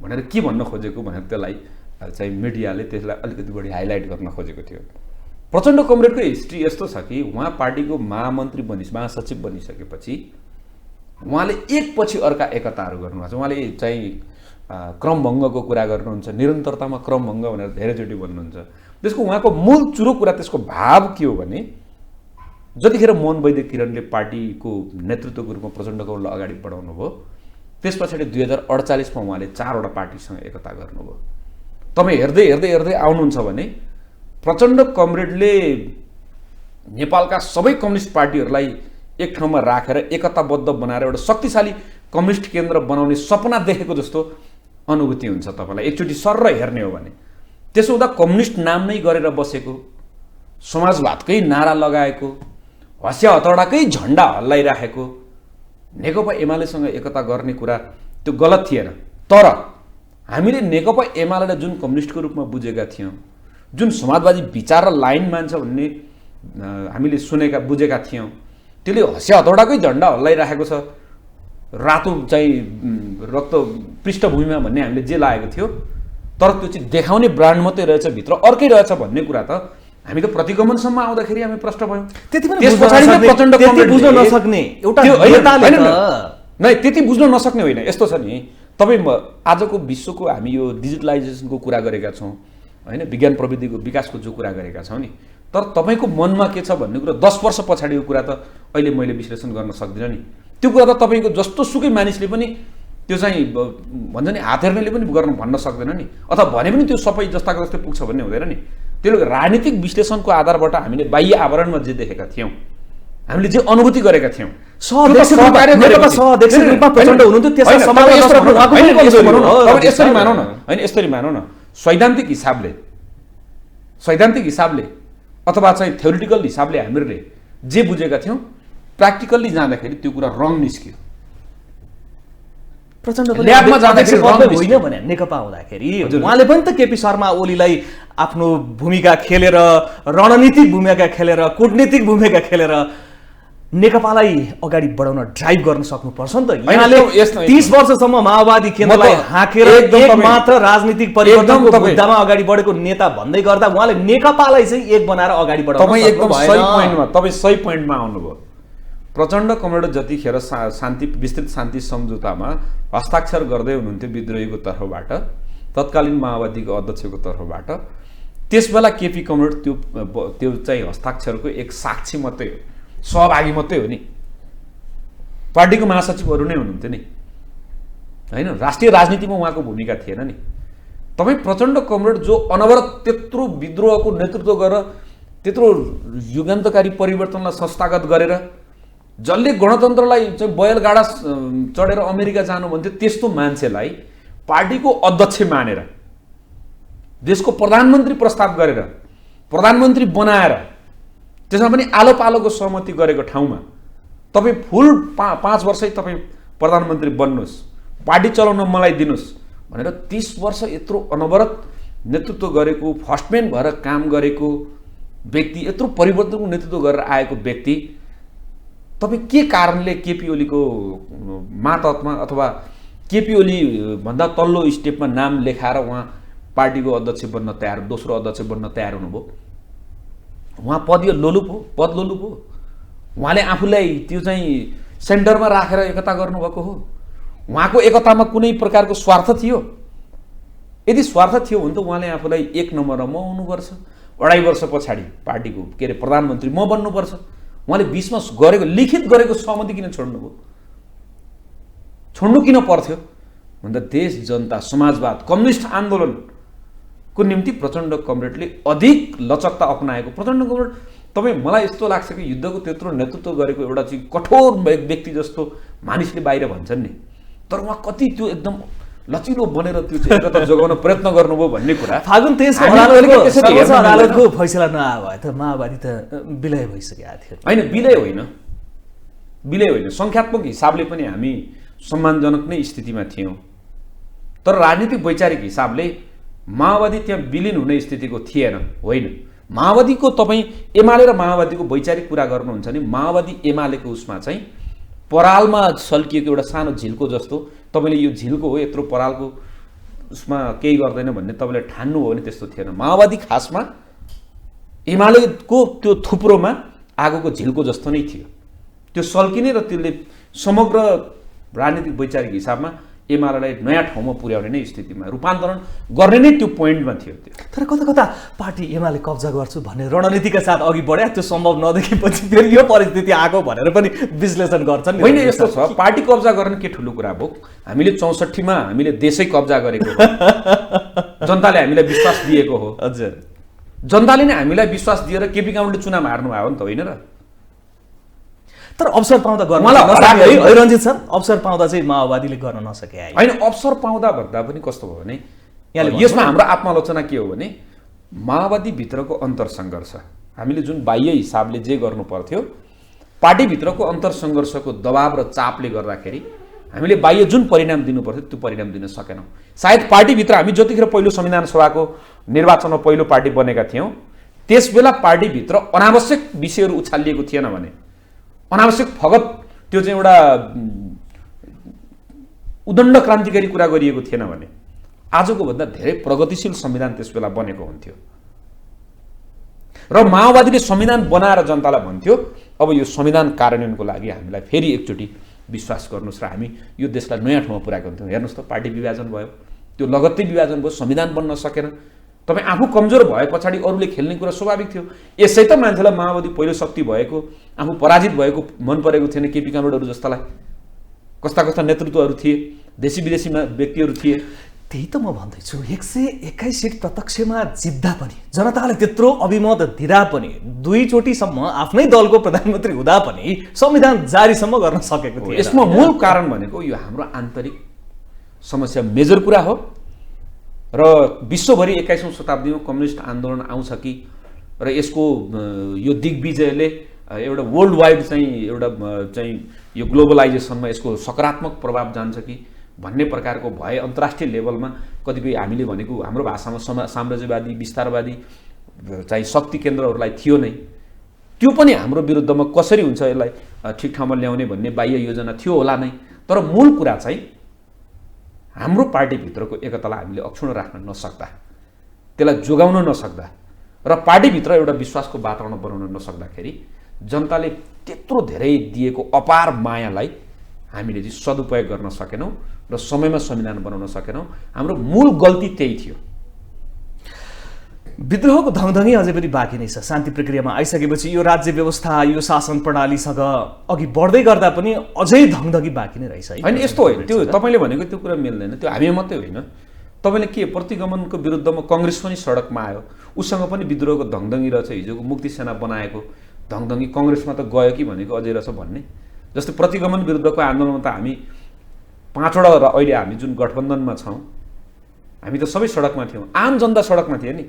भनेर के भन्न खोजेको भनेर त्यसलाई चाहिँ मिडियाले त्यसलाई अलिकति बढी हाइलाइट गर्न खोजेको थियो। प्रचण्ड कमरेडको हिस्ट्री यस्तो छ कि उहाँ पार्टीको महामन्त्री महासचिव बनिसकेपछि उहाँले एकपछि अर्का एकताहरू गर्नुभएको छ। उहाँले चाहिँ क्रमभङ्गको कुरा गर्नुहुन्छ, निरन्तरतामा क्रमभङ्ग भनेर धेरैचोटि भन्नुहुन्छ। त्यसको उहाँको मूल चुरो कुरा, त्यसको भाव के हो भने जतिखेर मोहन वैद्य किरणले पार्टीको नेतृत्वको रूपमा प्रचण्ड कमरेडलाई अगाडि बढाउनु भयो, त्यस पछाडि 2048 मा उहाँले 4 वटा पार्टीसँग एकता गर्नुभयो। तपाईँ हेर्दै हेर्दै हेर्दै आउनुहुन्छ भने प्रचण्ड कमरेडले नेपालका सबै कम्युनिस्ट पार्टीहरूलाई एक ठाउँमा राखेर एकताबद्ध बनाएर एउटा शक्तिशाली कम्युनिस्ट केन्द्र बनाउने सपना देखेको जस्तो अनुभूति हुन्छ तपाईँलाई एकचोटि सर हेर्ने हो भने। त्यसो हुँदा कम्युनिस्ट नाम नै गरेर बसेको, समाजवादकै नारा लगाएको, हँसिया हतौडाकै झन्डा हल्लाइराखेको नेकपा एमालेसँग एकता गर्ने कुरा त्यो गलत थिएन। तर हामीले नेकपा एमालेलाई जुन कम्युनिस्टको रूपमा बुझेका थियौँ, जुन समाजवादी विचार र लाइन मान्छ भन्ने हामीले बुझेका थियौँ, त्यसले हँसिया हतौडाकै झन्डा हल्लाइराखेको छ, रातो चाहिँ रक्त पृष्ठभूमिमा भन्ने हामीले जे लागेको थियो, तर त्यो चाहिँ देखाउने ब्रान्ड मात्रै रहेछ, भित्र अर्कै रहेछ भन्ने कुरा त हामी त प्रतिगमनसम्म आउँदाखेरि हामी प्रष्ट भयौँ। त्यति बुझ्न नसक्ने एउटा नै त्यति बुझ्न नसक्ने होइन। यस्तो छ नि, तपाईँ आजको विश्वको हामी यो डिजिटलाइजेसनको कुरा गरेका छौँ होइन, विज्ञान प्रविधिको विकासको जो कुरा गरेका छौँ नि, तर तपाईँको मनमा के छ भन्ने कुरा 10 वर्ष पछाडिको कुरा त अहिले मैले विश्लेषण गर्न सक्दिनँ नि। त्यो कुरा त तपाईँको जस्तो सुकै मानिसले पनि त्यो चाहिँ भन्छ नि, हात हेर्नेले पनि भन्न सक्दैन नि, अथवा भने पनि त्यो सबै जस्ताको जस्तै पुग्छ भन्ने हुँदैन नि। त्यसले राजनीतिक विश्लेषणको आधारबाट हामीले बाह्य आवरणमा जे देखेका थियौँ, हामीले जे अनुभूति गरेका थियौँ, यसरी मानौ न होइन, यसरी मानौ न, सैद्धान्तिक हिसाबले अथवा चाहिँ थ्योरिटिकल हिसाबले हामीले जे बुझेका थियौँ, प्र्याक्टिकल्ली जाँदाखेरि त्यो कुरा रङ निस्क्यो। ल्याबमा जाँदाखेरि होइन भने नेकपा हुँदाखेरि उहाँले पनि त केपी शर्मा ओलीलाई आफ्नो भूमिका खेलेर, रणनीतिक भूमिका खेलेर, कूटनीतिक भूमिका खेलेर नेकपालाई अगाडि बढाउन ड्राइभ गर्न सक्नुपर्छ नि त। यहाँले 30 वर्षसम्म माओवादी केन्द्रलाई हाँकेर एक मात्र राजनीतिक परिवर्तनको मुद्दामा अगाडि बढेको नेता भन्दै गर्दा उहाँले नेकपालाई चाहिँ एक बनाएर अगाडि बढाउन तपाईँ एकदम सही पोइन्टमा आउनुभयो। प्रचण्ड कमरेड जतिखेर विस्तृत शान्ति सम्झौतामा हस्ताक्षर गर्दै हुनुहुन्थ्यो विद्रोहीको तर्फबाट, तत्कालीन माओवादीको अध्यक्षको तर्फबाट, त्यसबेला केपी कमरेड त्यो चाहिँ हस्ताक्षरको एक साक्षी मात्रै हो, सहभागी मात्रै हो नि, पार्टीको महासचिवहरू नै हुनुहुन्थ्यो नि होइन, राष्ट्रिय राजनीतिमा उहाँको भूमिका थिएन नि। तपाईँ प्रचण्ड कमरेड जो अनवरत त्यत्रो विद्रोहको नेतृत्व गरेर, त्यत्रो युगान्तकारी परिवर्तनलाई संस्थागत गरेर, जसले गणतन्त्रलाई चाहिँ बैलगाडा चढेर अमेरिका जानु भन्थ्यो, त्यस्तो मान्छेलाई पार्टीको अध्यक्ष मानेर, देशको प्रधानमन्त्री प्रस्ताव गरेर, प्रधानमन्त्री बनाएर, त्यसमा पनि आलो पालोको सहमति गरेको ठाउँमा तपाईँ फुल 5 वर्षै तपाईँ प्रधानमन्त्री बन्नुहोस्, पार्टी चलाउन मलाई दिनुहोस् भनेर 30 वर्ष यत्रो अनवरत नेतृत्व गरेको, फर्स्टम्यान भएर काम गरेको व्यक्ति, यत्रो परिवर्तनको नेतृत्व गरेर आएको व्यक्ति, तपाईँ के कारणले केपी ओलीको मातहतमा अथवा केपी ओली भन्दा तल्लो स्टेपमा नाम लेखाएर उहाँ पार्टीको अध्यक्ष बन्न तयार, दोस्रो अध्यक्ष बन्न तयार हुनुभयो? उहाँ पद लोलुप हो। उहाँले आफूलाई त्यो चाहिँ सेन्टरमा राखेर एकता गर्नुभएको हो। उहाँको एकतामा कुनै प्रकारको स्वार्थ थियो? यदि स्वार्थ थियो भने त उहाँले आफूलाई 1 नम्बरमा म हुनुपर्छ, 2.5 वर्ष पछाडि पार्टीको प्रधानमन्त्री म बन्नुपर्छ। उहाँले 20 मा लिखित गरेको सहमति किन छोड्नुभयो? छोड्नु किन पर्थ्यो भन्दा देश, जनता, समाजवाद, कम्युनिस्ट आन्दोलनको निम्ति प्रचण्ड कमरेडले अधिक लचकता अपनाएको। प्रचण्ड कमरेड तपाईँ, मलाई यस्तो लाग्छ कि युद्धको त्यत्रो नेतृत्व गरेको एउटा चाहिँ कठोर व्यक्ति जस्तो मानिसले बाहिर भन्छन् नि, तर उहाँ कति त्यो एकदम लचिलो बनेर त्यो चाहिँ एकता जोगाउन प्रयत्न गर्नुभयो भन्ने कुरा। फागुन 23 अदालतको फैसला नआए त माओवादी त विलय भइसकेको थियो। होइन, विलय होइन, सङ्ख्यात्मक हिसाबले पनि हामी सम्मानजनक नै स्थितिमा थियौँ, तर राजनीतिक वैचारिक हिसाबले माओवादी त्यहाँ विलिन हुने स्थितिको थिएन। होइन, माओवादीको तपाईँ एमाले र माओवादीको वैचारिक कुरा गर्नुहुन्छ भने माओवादी एमालेको उसमा चाहिँ परालमा सल्किएको एउटा सानो झिल्को जस्तो, तपाईँले यो झिल्को हो, यत्रो परालको उसमा केही गर्दैन भन्ने तपाईँले ठान्नु हो भने त्यस्तो थिएन। माओवादी खासमा एमालेको त्यो थुप्रोमा आगोको झिल्को जस्तो नै थियो। त्यो सल्किने र त्यसले समग्र राजनीतिक वैचारिक हिसाबमा एमालेलाई नयाँ ठाउँमा पुर्याउने नै स्थितिमा रूपान्तरण गर्ने नै त्यो पोइन्टमा थियो त्यो। तर कता कता पार्टी एमाले कब्जा गर्छु भन्ने रणनीतिका साथ अघि बढ्या, त्यो सम्भव नदेखेपछि फेरि यो परिस्थिति आएको भनेर पनि विश्लेषण गर्छन्। होइन, यस्तो छ, पार्टी कब्जा गर्ने के ठुलो कुरा भयो। हामीले 64मा हामीले देशै कब्जा गरेको हो, जनताले हामीलाई विश्वास दिएको हो। हजुर, जनताले नै हामीलाई विश्वास दिएर केपी कामले चुनाव हार्नु भयो नि त, होइन र? तर अवसर पाउँदा गर्न मलाई नसके है रञ्जित सर, अवसर पाउँदा चाहिँ माओवादीले गर्न नसके है। होइन, अवसर पाउँदा भन्दा पनि कस्तो भयो भने यहाँले यसमा हाम्रो आत्मालोचना के हो भने माओवादीभित्रको अन्तरसङ्घर्ष, हामीले जुन बाह्य हिसाबले जे गर्नु पर्थ्यो, पार्टीभित्रको अन्तरसङ्घर्षको दबाव र चापले गर्दाखेरि हामीले बाह्य जुन परिणाम दिनु पर्थ्यो त्यो परिणाम दिन सकेनौँ। सायद पार्टीभित्र हामी जतिखेर पहिलो संविधान सभाको निर्वाचनमा पहिलो पार्टी बनेका थियौँ, त्यसबेला पार्टीभित्र अनावश्यक विषयहरू उछालिएको थिएन भने, अनावश्यक फगत त्यो चाहिँ एउटा उदण्ड क्रान्तिकारी कुरा गरिएको थिएन भने आजको भन्दा धेरै प्रगतिशील संविधान त्यसबेला बनेको हुन्थ्यो। र माओवादीले संविधान बनाएर जनतालाई भन्थ्यो अब यो संविधान कार्यान्वयनको लागि हामीलाई फेरि एकचोटि विश्वास गर्नुहोस् र हामी यो देशलाई नयाँ ठाउँमा पुर्याएको हुन्थ्यौँ। हेर्नुहोस् त, पार्टी विभाजन भयो, त्यो लगत्तै विभाजन भयो, संविधान बन्न सकेन। तपाईँ आफू कमजोर भए पछाडि अरूले खेल्ने कुरा स्वाभाविक थियो। यसै त मान्छेलाई माओवादी पहिलो शक्ति भएको, आफू पराजित भएको मन परेको थिएन। केपी कामरेडहरू जस्तालाई कस्ता कस्ता नेतृत्वहरू थिए, देशी विदेशीमा व्यक्तिहरू थिए। त्यही त म भन्दैछु, 121 सिट प्रत्यक्षमा जित्दा पनि, जनताले त्यत्रो अभिमत दिँदा पनि, दुईचोटिसम्म आफ्नै दलको प्रधानमन्त्री हुँदा पनि संविधान जारीसम्म गर्न सकेको थियो। यसमा मूल कारण भनेको यो हाम्रो आन्तरिक समस्या मेजर कुरा हो र विश्वभरि 21औं शताब्दीमा कम्युनिस्ट आन्दोलन आउँछ कि र यसको यो दिग्विजयले एउटा वर्ल्ड वाइड चाहिँ एउटा चाहिँ यो ग्लोबलाइजेसनमा यसको सकारात्मक प्रभाव जान्छ कि भन्ने प्रकारको भए अन्तर्राष्ट्रिय लेभलमा कतिपय हामीले भनेको हाम्रो भाषामा साम्राज्यवादी विस्तारवादी चाहिँ शक्ति केन्द्रहरूलाई थियो नै। त्यो पनि हाम्रो विरुद्धमा कसरी हुन्छ यसलाई ठिक ठाउँमा ल्याउने भन्ने बाह्य योजना थियो होला नै। तर मूल कुरा चाहिँ हाम्रो पार्टीभित्रको एकतालाई हामीले अक्षुण्ण राख्न नसक्दा, त्यसलाई जोगाउन नसक्दा र पार्टीभित्र एउटा विश्वासको वातावरण बनाउन नसक्दाखेरि जनताले त्यत्रो धेरै दिएको अपार मायालाई हामीले चाहिँ सदुपयोग गर्न सकेनौँ र समयमा संविधान बनाउन सकेनौँ। हाम्रो मूल गल्ती त्यही थियो। विद्रोहको धङधङी अझै पनि बाँकी नै छ। शान्ति प्रक्रियामा आइसकेपछि यो राज्य व्यवस्था, यो शासन प्रणालीसँग अघि बढ्दै गर्दा पनि अझै धङधङी बाँकी नै रहेछ। होइन, यस्तो होइन, त्यो तपाईँले भनेको त्यो कुरा मिल्दैन। त्यो हामी मात्रै होइन, तपाईँले के प्रतिगमनको विरुद्धमा कङ्ग्रेस पनि सडकमा आयो, उसँग पनि विद्रोहको धङधङी रहेछ। हिजोको मुक्ति सेना बनाएको धङधङी कङ्ग्रेसमा त गयो कि भनेको अझै रहेछ भन्ने। जस्तै प्रतिगमन विरुद्धको आन्दोलनमा त हामी 5वटा र अहिले हामी जुन गठबन्धनमा छौँ हामी त सबै सडकमा थियौँ, आम जनता सडकमा थिए नि।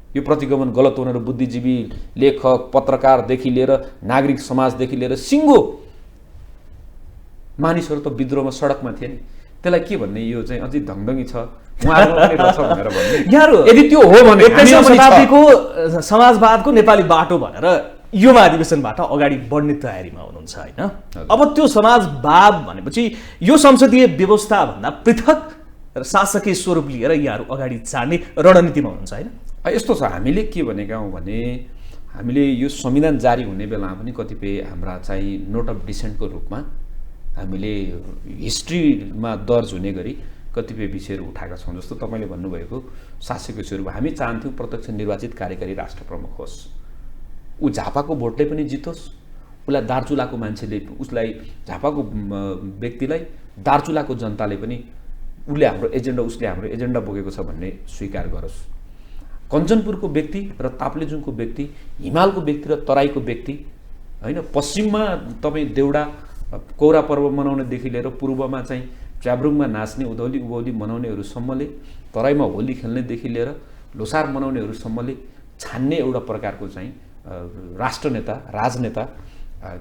यो प्रतिगमन गलत हो भनेर बुद्धिजीवी, लेखक, पत्रकारदेखि लिएर नागरिक समाजदेखि लिएर सिङ्गो मानिसहरू त विद्रोहमा सडकमा थिए नि। त्यसलाई के भन्ने, यो चाहिँ अझै धङधङी छ उहाँहरूमा पनि रहेछ भनेर भन्ने। यदि त्यो हो भने 21औं शताब्दीको समाजवादको नेपाली बाटो भनेर युवा अधिवेशनबाट अगाडि बढ्ने तयारीमा हुनुहुन्छ होइन? अब त्यो समाजवाद भनेपछि यो संसदीय व्यवस्थाभन्दा पृथक शासकीय स्वरूप लिएर यहाँहरू अगाडि जाने रणनीतिमा हुनुहुन्छ होइन? यस्तो छ, हामीले के भनेका हौँ भने हामीले यो संविधान जारी हुने बेलामा पनि कतिपय हाम्रा चाहिँ नोट अफ डिसेन्टको रूपमा हामीले हिस्ट्रीमा दर्ज हुने गरी कतिपय विषयहरू उठाएका छौँ। जस्तो तपाईँले भन्नुभएको शासकीय स्वरूप, हामी चाहन्थ्यौँ प्रत्यक्ष निर्वाचित कार्यकारी राष्ट्र प्रमुख होस्। ऊ झापाको भोटले पनि जितोस्, उसलाई दार्चुलाको मान्छेले, उसलाई झापाको व्यक्तिलाई दार्चुलाको जनताले पनि उसले हाम्रो एजेन्डा बोकेको छ भन्ने स्वीकार गरोस्। कञ्चनपुरको व्यक्ति र ताप्लेजुङको व्यक्ति, हिमालको व्यक्ति र तराईको व्यक्ति होइन, पश्चिममा तपाईँ देउडा कौरा पर्व मनाउनेदेखि लिएर पूर्वमा चाहिँ च्याब्रुङमा नाच्ने, उधौली उभौली मनाउनेहरूसम्मले, तराईमा होली खेल्नेदेखि लिएर लोसार मनाउनेहरूसम्मले छान्ने एउटा प्रकारको चाहिँ राष्ट्रनेता, राजनेता,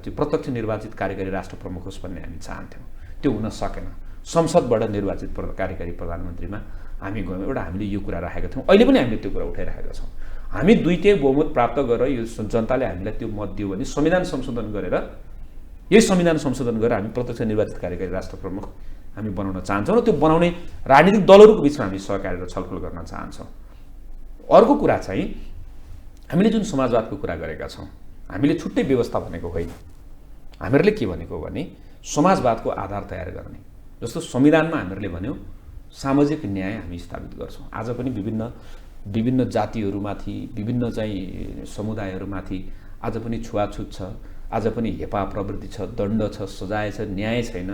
त्यो प्रत्यक्ष निर्वाचित कार्यकारी राष्ट्र प्रमुख होस् भन्ने हामी चाहन्थ्यौँ। त्यो हुन सकेन। संसदबाट निर्वाचित कार्यकारी प्रधानमन्त्रीमा हामी गयौँ। एउटा हामीले यो कुरा राखेका थियौँ, अहिले पनि हामीले त्यो कुरा उठाइराखेका छौँ। हामी 2/3 बहुमत प्राप्त गरेर यो जनताले हामीलाई त्यो मत दियो भने संविधान संशोधन गरेर, यही संविधान संशोधन गरेर हामी प्रत्यक्ष निर्वाचित कार्यकारी राष्ट्र प्रमुख हामी बनाउन चाहन्छौँ र त्यो बनाउने राजनीतिक दलहरूको बिचमा हामी सहकार्य र छलफल गर्न चाहन्छौँ। अर्को कुरा चाहिँ हामीले जुन समाजवादको कुरा गरेका छौँ, हामीले छुट्टै व्यवस्था भनेको होइन। हामीहरूले के भनेको भने समाजवादको आधार तयार गर्ने, जस्तो संविधानमा हामीहरूले भन्यौँ सामाजिक न्याय हामी स्थापित गर्छौँ। आज पनि विभिन्न जातिहरूमाथि, विभिन्न चाहिँ समुदायहरूमाथि आज पनि छुवाछुत छ, आज पनि हेपा प्रवृत्ति छ, दण्ड छ, सजाय छ, न्याय छैन,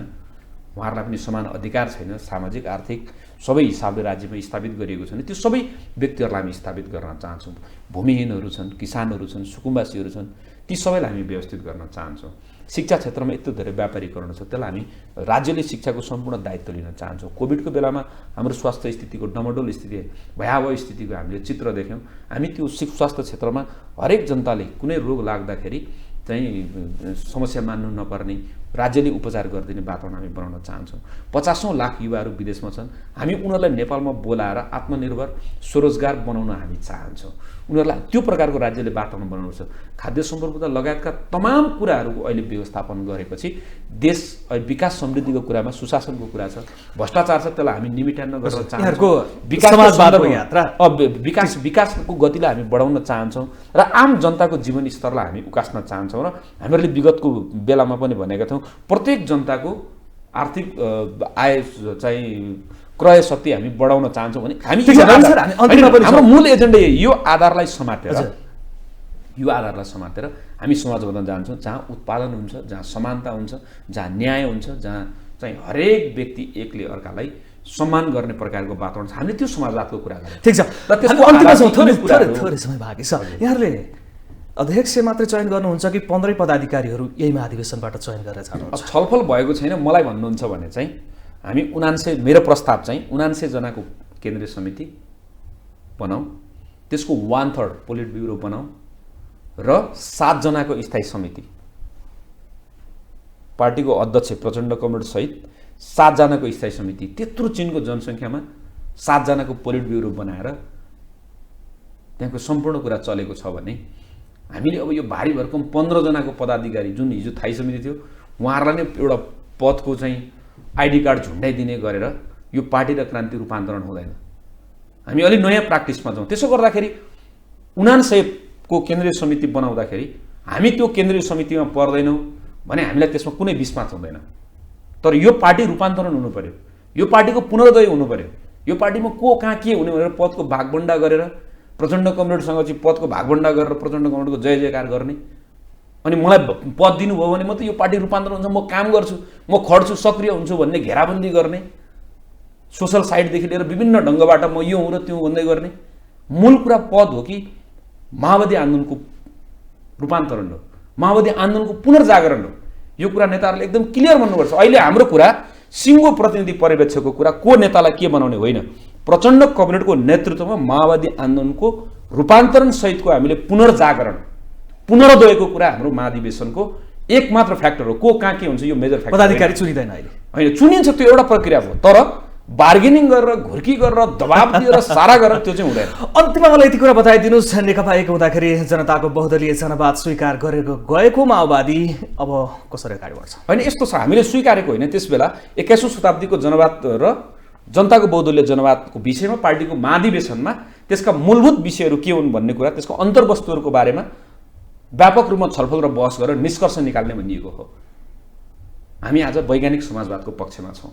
उहाँहरूलाई पनि समान अधिकार छैन। सामाजिक आर्थिक सबै हिसाबले राज्यमा स्थापित गरिएको छ भने त्यो सबै व्यक्तिहरूलाई हामी स्थापित गर्न चाहन्छौँ। भूमिहीनहरू छन्, किसानहरू छन्, सुकुम्बासीहरू छन्, ती सबैलाई हामी व्यवस्थित गर्न चाहन्छौँ। शिक्षा क्षेत्रमा यत्रो धेरै व्यापारीकरण छ, त्यसलाई हामी राज्यले शिक्षाको सम्पूर्ण दायित्व लिन चाहन्छौँ। कोभिडको बेलामा हाम्रो स्वास्थ्य स्थितिको डमडोल स्थिति, भयावह स्थितिको हामीले चित्र देख्यौँ। हामी त्यो स्वास्थ्य क्षेत्रमा हरेक जनताले कुनै रोग लाग्दाखेरि चाहिँ समस्या मान्नु नपर्ने, राज्यले उपचार गरिदिने वातावरण हामी बनाउन चाहन्छौँ। 50औं लाख युवाहरू विदेशमा छन्, हामी उनीहरूलाई नेपालमा बोलाएर आत्मनिर्भर स्वरोजगार बनाउन हामी चाहन्छौँ। उनीहरूलाई त्यो प्रकारको राज्यले वातावरण बनाउनु छ। खाद्य सम्पदा लगायतका तमाम कुराहरूको अहिले व्यवस्थापन गरेपछि देश विकास समृद्धिको कुरामा सुशासनको कुरा छ, भ्रष्टाचार छ, त्यसलाई हामी निमिटान्न गर्न चाहन्छौँ। विकासको गतिलाई हामी बढाउन चाहन्छौँ र आम जनताको जीवन स्तरलाई हामी उकास्न चाहन्छौँ। र हामीहरूले विगतको बेलामा पनि भनेका थियौँ प्रत्येक जनताको आर्थिक आय चाहिँ क्रय शक्ति हामी बढाउन चाहन्छौँ भने हाम्रो मूल एजेन्डा यो आधारलाई समातेर हामी समाज बनाउन जान्छौँ जहाँ उत्पादन हुन्छ, जहाँ समानता हुन्छ, जहाँ न्याय हुन्छ, जहाँ चाहिँ हरेक व्यक्ति एकले अर्कालाई सम्मान गर्ने प्रकारको वातावरण छ। हामीले त्यो समाजवादको कुरा गर्छौँ। ठिक छ, थोरै समय बाँकी छ। यहाँहरूले अध्यक्ष मात्रै चयन गर्नुहुन्छ कि 15 पदाधिकारीहरू यही महाधिवेशनबाट चयन गरेर जानुहुन्छ? छलफल भएको छैन। मलाई भन्नुहुन्छ भने चाहिँ हामी 79, मेरो प्रस्ताव चाहिँ 79 जनाको केन्द्रीय समिति बनाऊ, त्यसको 1/3 पोलिट ब्युरो बनाऊ र 7 जनाको स्थायी समिति, पार्टीको अध्यक्ष प्रचण्ड कमरेड सहित 7 जनाको स्थायी समिति, त्यत्रो चिनको जनसङ्ख्यामा 7 जनाको पोलिट ब्युरो बनाएर त्यहाँको सम्पूर्ण कुरा चलेको छ भने हामीले अब यो भारी भरकम 15 जनाको पदाधिकारी जुन हिजो थाई समिति थियो उहाँहरूलाई नै एउटा पदको चाहिँ आइडी कार्ड झुन्डाइदिने गरेर यो पार्टी र क्रान्ति रूपान्तरण हुँदैन। हामी अलि नयाँ प्र्याक्टिसमा जाउँ। त्यसो गर्दाखेरि 79 को केन्द्रीय समिति बनाउँदाखेरि हामी त्यो केन्द्रीय समितिमा पर्दैनौँ भने हामीलाई त्यसमा कुनै विश्वास हुँदैन। तर यो पार्टी रूपान्तरण हुनु पर्यो, यो पार्टीको पुनर्दय हुनु पर्यो, यो पार्टीमा को कहाँ के हुने भनेर पदको भागबन्डा गरेर प्रचण्ड कमरेडसँग चाहिँ पदको भागबन्डा गरेर प्रचण्ड कमरेडको जय जयकार गर्ने अनि मलाई पद दिनुभयो भने म त यो पार्टी रूपान्तरण हुन्छ, म काम गर्छु, म खड्छु, सक्रिय हुन्छु भन्ने घेराबन्दी गर्ने, सोसल साइडदेखि लिएर विभिन्न ढङ्गबाट म यो हुँ र त्यो भन्दै गर्ने। मूल कुरा पद हो कि माओवादी आन्दोलनको रूपान्तरण हो, माओवादी आन्दोलनको पुनर्जागरण हो। यो कुरा नेताहरूले एकदम क्लियर भन्नुपर्छ। अहिले हाम्रो कुरा सिङ्गो प्रतिनिधि पर्यवेक्षकको कुरा को नेतालाई के बनाउने होइन, प्रचण्ड कमरेडको नेतृत्वमा माओवादी आन्दोलनको रूपान्तरण सहितको हामीले पुनर्जागरण पुनर्दयको कुरा हाम्रो महाधिवेशनको एकमात्र फ्याक्टर हो। को कहाँ के हुन्छ यो मेजर फ्याक्टर। पदाधिकारी चुनिँदैन अहिले होइन, चुनिन्छ, त्यो एउटा प्रक्रिया हो, तर बार्गेनिङ गरेर घुर्की गरेर दबाब दिएर सारा गरेर त्यो चाहिँ हुँदैन। अन्तिममा मलाई यति कुरा बताइदिनुहोस्, नेकपा एक हुँदाखेरि जनताको बहुदलीय जनवाद स्वीकार गरेको गएको माओवादी अब कसरी अगाडि बढ्छ? होइन, यस्तो छ, हामीले स्वीकारेको होइन। त्यस बेला 21औं शताब्दीको जनवाद र जनताको बहुदलीय जनवादको विषयमा पार्टीको महाधिवेशनमा त्यसका मूलभूत विषयहरू के हुन् भन्ने कुरा, त्यसको अन्तर्वस्तुहरूको बारेमा व्यापक रूपमा छलफल र बहस गरेर निष्कर्ष निकाल्ने भनिएको हो। हामी आज वैज्ञानिक समाजवादको पक्षमा छौँ।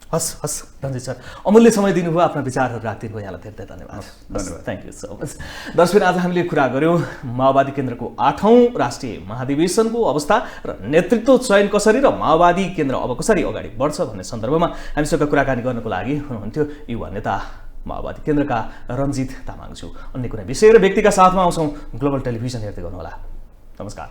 हस् रञ्जित सर, अमूल्य समय दिनुभयो, आफ्ना विचारहरू राखिदिनु भयो, यहाँलाई धेरै धन्यवाद। Thank you so much. दर्शक, आज हामीले कुरा गऱ्यौँ माओवादी केन्द्रको 8औं राष्ट्रिय महाधिवेशनको अवस्था र नेतृत्व चयन कसरी र माओवादी केन्द्र अब कसरी अगाडि बढ्छ भन्ने सन्दर्भमा हामीसँग कुराकानी गर्नको लागि हुनुहुन्थ्यो युवा नेता माओवादी केन्द्रका रञ्जित तामाङज्यू। अन्य कुनै विषय र व्यक्तिका साथमा आउँछौँ। ग्लोबल टेलिभिजन हेर्दै गर्नुहोला। नमस्कार।